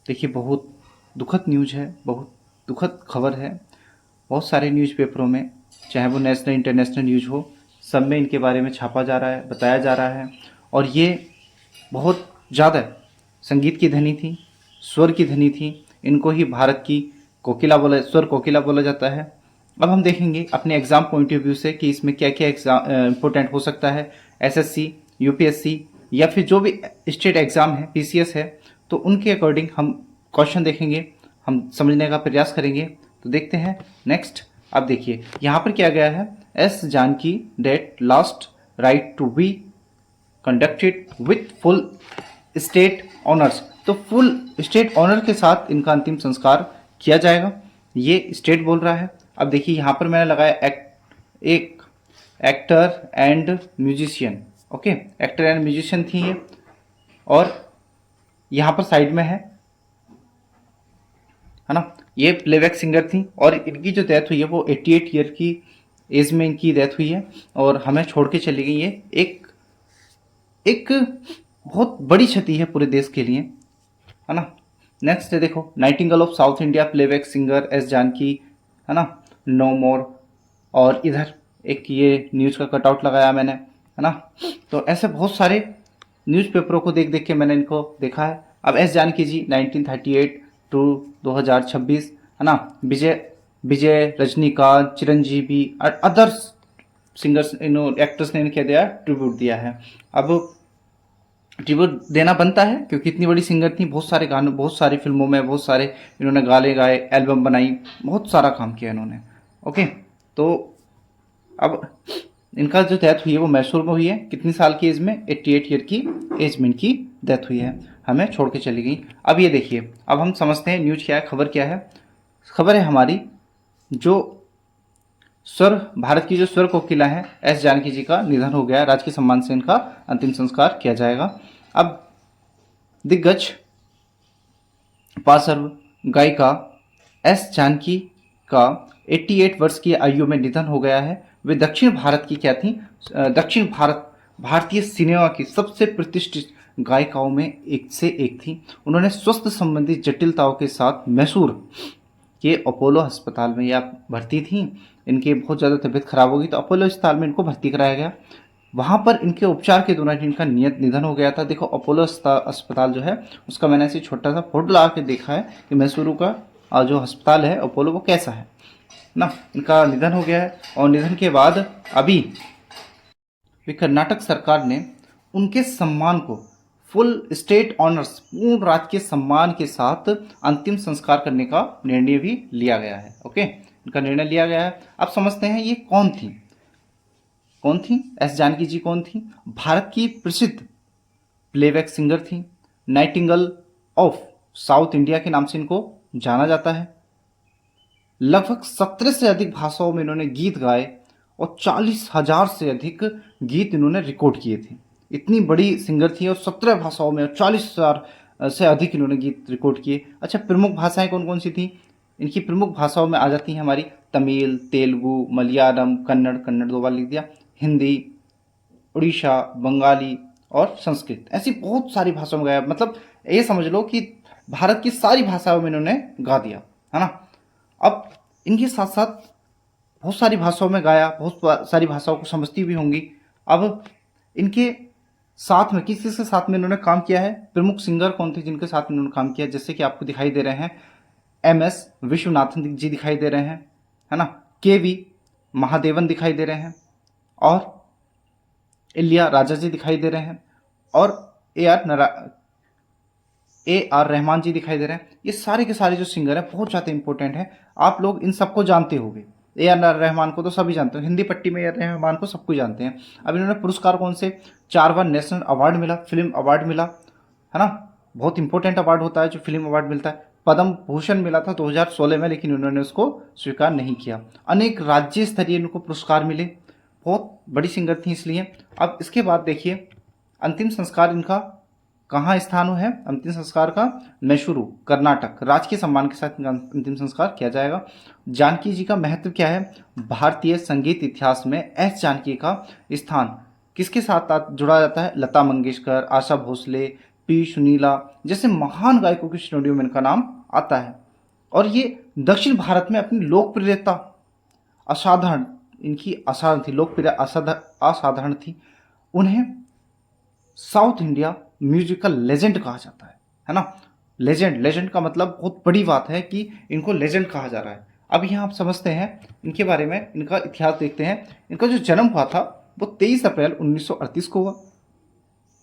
देखिए, बहुत दुखद न्यूज़ है, बहुत दुखद खबर है। बहुत सारे न्यूज़पेपरों में, चाहे वो नेशनल इंटरनेशनल न्यूज़ हो, सब में इनके बारे में छापा जा रहा है, बताया जा रहा है। और ये बहुत ज़्यादा संगीत की धनी थी, स्वर की धनी थी। इनको ही भारत की स्वर कोकिला बोला जाता है। अब हम देखेंगे अपने एग्ज़ाम पॉइंट ऑफ व्यू से कि इसमें क्या क्या एग्ज़ाम इम्पोर्टेंट हो सकता है। एसएससी, यूपीएससी या फिर जो भी स्टेट एग्ज़ाम है, पीसीएस है, तो उनके अकॉर्डिंग हम क्वेश्चन देखेंगे, हम समझने का प्रयास करेंगे। तो देखते हैं नेक्स्ट। अब देखिए यहाँ पर क्या गया है, S Janaki date last rite to be conducted with full state honours. तो फुल स्टेट ऑनर के साथ इनका अंतिम संस्कार किया जाएगा, ये स्टेट बोल रहा है। अब देखिए यहाँ पर मैंने लगाया एक actor and musician. Okay, actor and musician थी ये, और यहाँ पर साइड में है ना, ये प्लेबैक सिंगर थी। और इनकी जो डेथ हुई है वो 88 ईयर की एज में इनकी डेथ हुई है, और हमें छोड़ के चली गई है। एक एक बहुत बड़ी क्षति है पूरे देश के लिए, है ना। नेक्स्ट है, देखो, nightingale of south India playback singer S Janaki, है ना, नो मोर। और इधर एक ये न्यूज़ का कटआउट लगाया मैंने, है ना। तो ऐसे बहुत सारे न्यूज़पेपरों को देख देख के मैंने इनको देखा है। अब एस जानकी जी 1938 टू 2026, है ना। विजय विजय रजनीकांत, चिरंजीवी और अदर्स सिंगर्स, एक्टर्स ने इनके दिया ट्रिब्यूट दिया है। अब ट्रिब्यूट देना बनता है क्योंकि इतनी बड़ी सिंगर थी, बहुत सारे गानों, बहुत सारी फिल्मों में बहुत सारे इन्होंने गाने गाए, एल्बम बनाई, बहुत सारा काम किया इन्होंने। ओके, तो अब इनका जो डेथ हुई है वो मैसूर में हुई है। कितनी साल की एज में? 88 ईयर की एज में इनकी डेथ हुई है, हमें छोड़ के चली गई। अब ये देखिए, अब हम समझते हैं न्यूज़ क्या है, खबर क्या है। खबर है हमारी, जो स्वर भारत की जो स्वर कोकिला है एस जानकी जी का निधन हो गया है। राजकीय सम्मान से इनका अंतिम संस्कार किया जाएगा। अब दिग्गज पार्श्व गायिका एस जानकी का 88 वर्ष की आयु में निधन हो गया है। वे दक्षिण भारत की क्या थी? दक्षिण भारतीय सिनेमा की सबसे प्रतिष्ठित गायिकाओं में एक से एक थी। उन्होंने स्वास्थ्य संबंधी जटिलताओं के साथ मैसूर के अपोलो अस्पताल में या भर्ती थी। इनकी बहुत ज़्यादा तबीयत खराब हो गई तो अपोलो अस्पताल में इनको भर्ती कराया गया। वहाँ पर इनके उपचार के दौरान इनका निधन हो गया था। देखो, अपोलो अस्पताल जो है उसका मैंने ऐसे छोटा सा फोटो लगा के देखा है कि मैसूरू का जो अस्पताल है अपोलो, वो कैसा है ना। इनका निधन हो गया है, और निधन के बाद अभी कर्नाटक सरकार ने उनके सम्मान को फुल स्टेट ऑनर्स, पूर्ण राजकीय सम्मान के साथ अंतिम संस्कार करने का निर्णय भी लिया गया है। ओके, इनका निर्णय लिया गया है। अब समझते हैं ये कौन थी। एस जानकी जी कौन थी? भारत की प्रसिद्ध प्लेबैक सिंगर थी। नाइटिंगेल ऑफ साउथ इंडिया के नाम से इनको जाना जाता है। लगभग 17 से अधिक भाषाओं में इन्होंने गीत गाए, और 40,000 से अधिक गीत इन्होंने रिकॉर्ड किए थे। इतनी बड़ी सिंगर थी, और 17 भाषाओं में और 40,000 से अधिक इन्होंने गीत रिकॉर्ड किए। अच्छा, प्रमुख भाषाएं कौन कौन सी थी? इनकी प्रमुख भाषाओं में आ जाती हैं हमारी तमिल, तेलुगु, मलयालम, कन्नड़, कन्नड़ 2 बार लिख दिया, हिंदी, उड़ीसा, बंगाली और संस्कृत। ऐसी बहुत सारी भाषाओं में गाया। मतलब ये समझ लो कि भारत की सारी भाषाओं में इन्होंने गा दिया, है ना। अब इनके साथ साथ बहुत सारी भाषाओं में गाया, बहुत सारी भाषाओं को समझती भी होंगी। अब इनके साथ में किस किस के साथ में इन्होंने काम किया है? प्रमुख सिंगर कौन थे जिनके साथ इन्होंने काम किया? जैसे कि आपको दिखाई दे रहे हैं, MS विश्वनाथन जी दिखाई दे रहे हैं, है ना। KV महादेवन दिखाई दे रहे हैं, और इलिया राजा जी दिखाई दे रहे हैं, और AR रहमान जी दिखाई दे रहे हैं। ये सारे के सारे जो सिंगर हैं बहुत ज़्यादा इंपॉर्टेंट है। आप लोग इन सबको जानते होंगे। AR रहमान को तो सभी जानते हो, हिंदी पट्टी में AR रहमान को सबको जानते हैं। अब इन्होंने पुरस्कार कौन से? 4 बार नेशनल अवार्ड मिला, फिल्म अवार्ड मिला, है ना। बहुत इंपॉर्टेंट अवार्ड होता है जो फिल्म अवार्ड मिलता है। पद्म भूषण मिला था 2016 में, लेकिन उन्होंने उसको स्वीकार नहीं किया। अनेक राज्य स्तरीय इनको पुरस्कार मिले, बहुत बड़ी सिंगर थी इसलिए। अब इसके बाद देखिए, अंतिम संस्कार इनका कहाँ स्थान है? अंतिम संस्कार का मैसूरू, कर्नाटक, राजकीय सम्मान के साथ इनका अंतिम संस्कार किया जाएगा। जानकी जी का महत्व क्या है? भारतीय संगीत इतिहास में एस जानकी का स्थान किसके साथ जुड़ा जाता है? लता मंगेशकर, आशा भोसले, पी सुनीला जैसे महान गायकों की श्रेणियों में इनका नाम आता है। और ये दक्षिण भारत में अपनी लोकप्रियता असाधारण, इनकी असाधारण थी, लोकप्रियता असाधारण थी। उन्हें साउथ इंडिया म्यूजिकल लेजेंड कहा जाता है ना। लेजेंड, लेजेंड का मतलब बहुत बड़ी बात है कि इनको लेजेंड कहा जा रहा है। अब यहाँ आप समझते हैं इनके बारे में, इनका इतिहास देखते हैं। इनका जो जन्म हुआ था वो 23 अप्रैल 1938 को हुआ।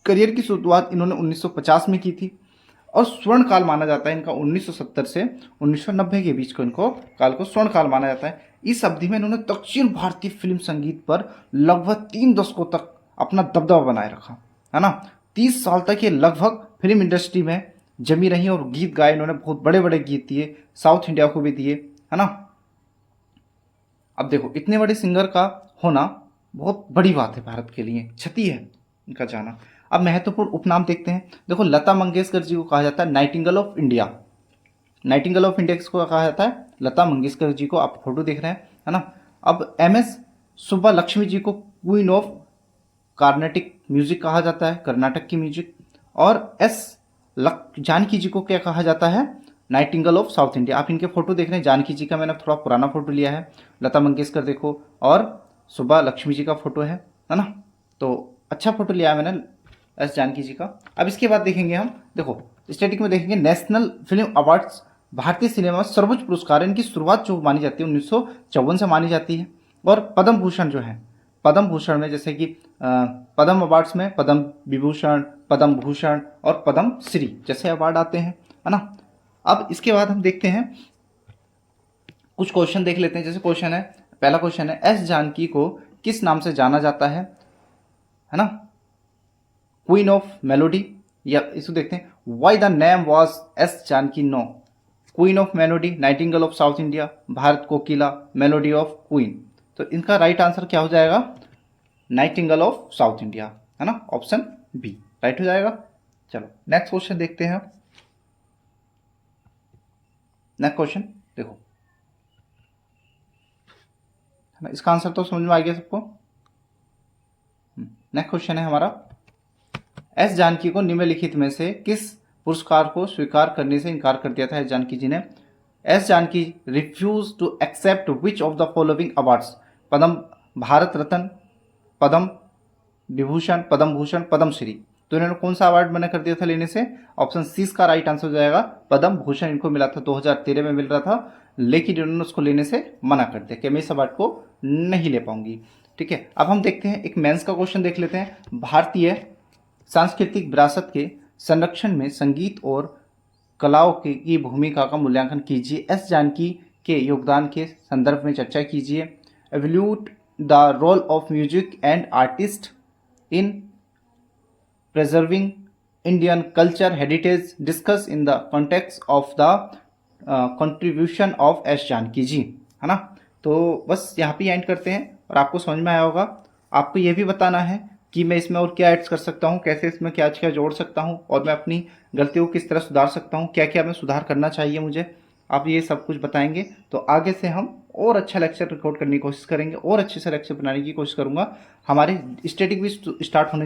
करियर की शुरुआत इन्होंने 1950 में की थी और स्वर्ण काल माना जाता है इनका 1970 से 1990 के बीच को, इनको काल को स्वर्ण काल माना जाता है। इस अवधि में इन्होंने दक्षिण भारतीय फिल्म संगीत पर लगभग 3 दशकों तक अपना दबदबा बनाए रखा, है ना। 30 साल तक ये लगभग फिल्म इंडस्ट्री में जमी रही और गीत गाए इन्होंने, बहुत बड़े बड़े गीत दिए, साउथ इंडिया को भी दिए, है ना। अब देखो इतने बड़े सिंगर का होना बहुत बड़ी बात है भारत के लिए, क्षति है इनका जाना। अब महत्वपूर्ण उपनाम देखते हैं। देखो लता मंगेशकर जी को कहा जाता है Nightingale of India. Nightingale of India किसको कहा जाता है? लता मंगेशकर जी को। आप फोटो देख रहे हैं, है ना। अब MS सुब्बा लक्ष्मी जी को क्वीन ऑफ कार्नेटिक म्यूजिक कहा जाता है, कर्नाटक की म्यूजिक। और जानकी जी को क्या कहा जाता है? Nightingale of south India. आप इनके फोटो देख रहे हैं, जानकी जी का मैंने थोड़ा पुराना फोटो लिया है, लता मंगेशकर देखो, और सुब्बा लक्ष्मी जी का फोटो है ना। तो अच्छा फोटो लिया है मैंने जानकी जी का। अब इसके बाद देखेंगे हम, देखो स्टैटिक में देखेंगे नेशनल फिल्म अवार्ड्स, भारतीय सिनेमा में सर्वोच्च पुरस्कार, इनकी शुरुआत जो मानी जाती है 1954 से मानी जाती है। और पद्म भूषण जो है, पद्म भूषण में जैसे कि पद्म अवार्ड्स में पद्म विभूषण, पद्म भूषण और पद्म श्री जैसे अवार्ड आते हैं, है ना। अब इसके बाद हम देखते हैं कुछ क्वेश्चन देख लेते हैं। जैसे क्वेश्चन है, पहला क्वेश्चन है एस जानकी को किस नाम से जाना जाता है ना। क्वीन ऑफ मेलोडी, या इसको देखते हैं, why the name was S Janaki no, queen of melody, nightingale of south India, Bharat Kokila, melody of queen. तो इनका राइट आंसर क्या हो जाएगा? नाइटिंगेल ऑफ साउथ इंडिया, है ना, ऑप्शन बी राइट हो जाएगा। चलो नेक्स्ट क्वेश्चन देखते हैं। नेक्स्ट क्वेश्चन देखो, है ना, इसका आंसर तो समझ में आ गया सबको। नेक्स्ट क्वेश्चन है हमारा, एस जानकी को निम्नलिखित में से किस पुरस्कार को स्वीकार करने से इनकार कर दिया था एस जानकी जी ने? S Janaki refuse to accept which of the following awards, Padma Bharat Ratna, Padma Vibhushan, Padma Bhushan, Padma Shri. तो इन्होंने कौन सा अवार्ड मना कर दिया था लेने से? ऑप्शन सी का राइट आंसर हो जाएगा पद्म भूषण। इनको मिला था 2013 में मिल रहा था, लेकिन इन्होंने उसको लेने से मना कर दिया कि मैं इस अवार्ड को नहीं ले पाऊंगी। ठीक है, अब हम देखते हैं एक मेंस का क्वेश्चन देख लेते हैं। भारतीय सांस्कृतिक विरासत के संरक्षण में संगीत और कलाओं की भूमिका का मूल्यांकन कीजिए। एस जानकी के योगदान के संदर्भ में चर्चा कीजिए। Evaluate the role of music and artist in preserving Indian culture heritage, discuss in the context of the contribution of S Janaki ji, है ना। तो बस यहाँ पे एंड करते हैं और आपको समझ में आया होगा। आपको ये भी बताना है कि मैं इसमें और क्या ऐड कर सकता हूँ, कैसे इसमें क्या क्या जोड़ सकता हूँ, और मैं अपनी गलतियों को किस तरह सुधार सकता हूँ, क्या क्या मैं सुधार करना चाहिए मुझे। आप ये सब कुछ बताएंगे तो आगे से हम और अच्छा लेक्चर रिकॉर्ड करने की कोशिश करेंगे और अच्छे से लेक्चर बनाने की कोशिश करूँगा। हमारे स्टैटिक भी स्टार्ट होने